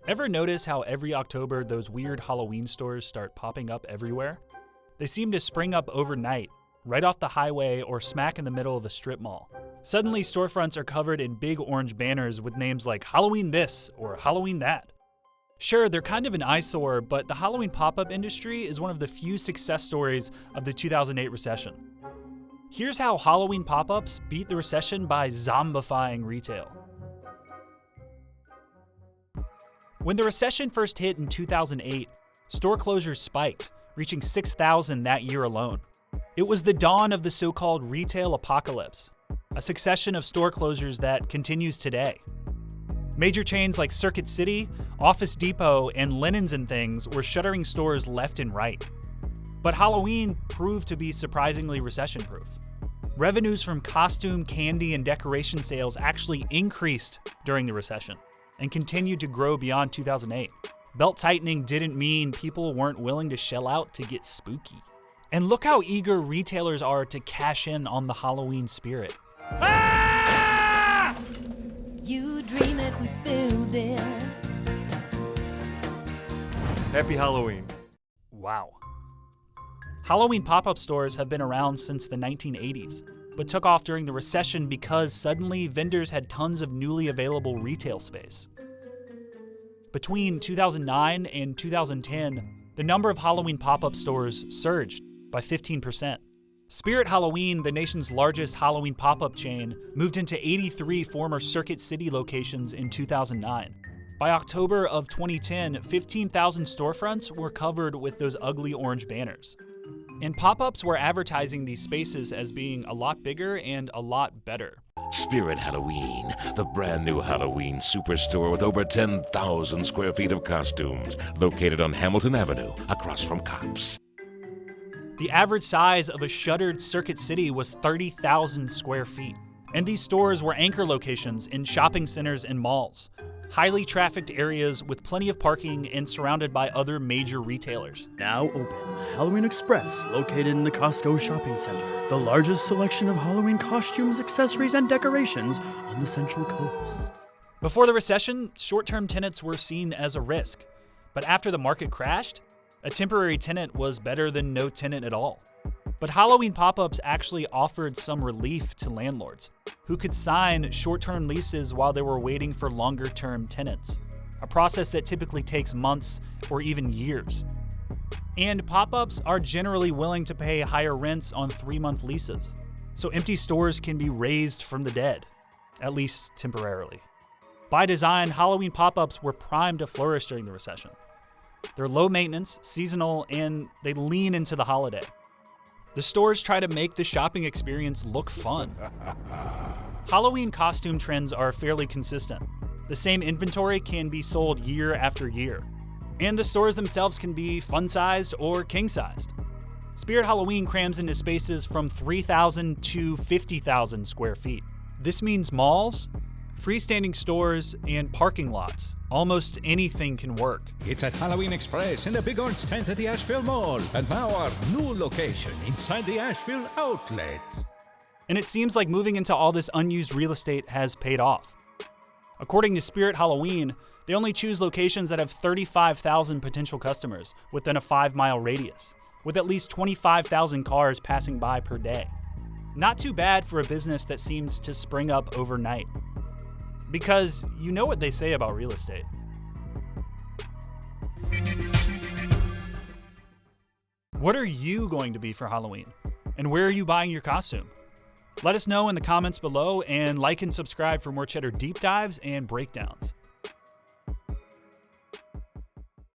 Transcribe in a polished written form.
Ever notice how every October those weird Halloween stores start popping up everywhere? They seem to spring up overnight, right off the highway or smack in the middle of a strip mall. Suddenly, storefronts are covered in big orange banners with names like Halloween this or Halloween that. Sure, they're kind of an eyesore, but the Halloween pop-up industry is one of the few success stories of the 2008 recession. Here's how Halloween pop-ups beat the recession by zombifying retail. When the recession first hit in 2008, store closures spiked, reaching 6,000 that year alone. It was the dawn of the so-called retail apocalypse, a succession of store closures that continues today. Major chains like Circuit City, Office Depot, and Linens and Things were shuttering stores left and right. But Halloween proved to be surprisingly recession-proof. Revenues from costume, candy, and decoration sales actually increased during the recession and continued to grow beyond 2008. Belt tightening didn't mean people weren't willing to shell out to get spooky. And look how eager retailers are to cash in on the Halloween spirit. Ah! You dream it, we build it. Happy Halloween. Wow. Halloween pop-up stores have been around since the 1980s, but took off during the recession because suddenly vendors had tons of newly available retail space. Between 2009 and 2010, the number of Halloween pop-up stores surged by 15%. Spirit Halloween, the nation's largest Halloween pop-up chain, moved into 83 former Circuit City locations in 2009. By October of 2010, 15,000 storefronts were covered with those ugly orange banners. And pop-ups were advertising these spaces as being a lot bigger and a lot better. Spirit Halloween, the brand new Halloween superstore with over 10,000 square feet of costumes, located on Hamilton Avenue, across from Cops. The average size of a shuttered Circuit City was 30,000 square feet. And these stores were anchor locations in shopping centers and malls, highly trafficked areas with plenty of parking and surrounded by other major retailers. Now open, Halloween Express, located in the Costco shopping center. The largest selection of Halloween costumes, accessories, and decorations on the Central Coast. Before the recession, short-term tenants were seen as a risk. But after the market crashed, a temporary tenant was better than no tenant at all. But Halloween pop-ups actually offered some relief to landlords, who could sign short-term leases while they were waiting for longer-term tenants, a process that typically takes months or even years. And pop-ups are generally willing to pay higher rents on 3-month leases, so empty stores can be raised from the dead, at least temporarily. By design, Halloween pop-ups were primed to flourish during the recession. They're low maintenance, seasonal, and they lean into the holiday. The stores try to make the shopping experience look fun. Halloween costume trends are fairly consistent. The same inventory can be sold year after year. And the stores themselves can be fun-sized or king-sized. Spirit Halloween crams into spaces from 3,000 to 50,000 square feet. This means malls, freestanding stores, and parking lots. Almost anything can work. It's at Halloween Express in the big orange tent at the Asheville Mall, and now our new location inside the Asheville Outlet. And it seems like moving into all this unused real estate has paid off. According to Spirit Halloween, they only choose locations that have 35,000 potential customers within a 5-mile radius, with at least 25,000 cars passing by per day. Not too bad for a business that seems to spring up overnight. Because you know what they say about real estate. What are you going to be for Halloween? And where are you buying your costume? Let us know in the comments below, and like and subscribe for more Cheddar deep dives and breakdowns.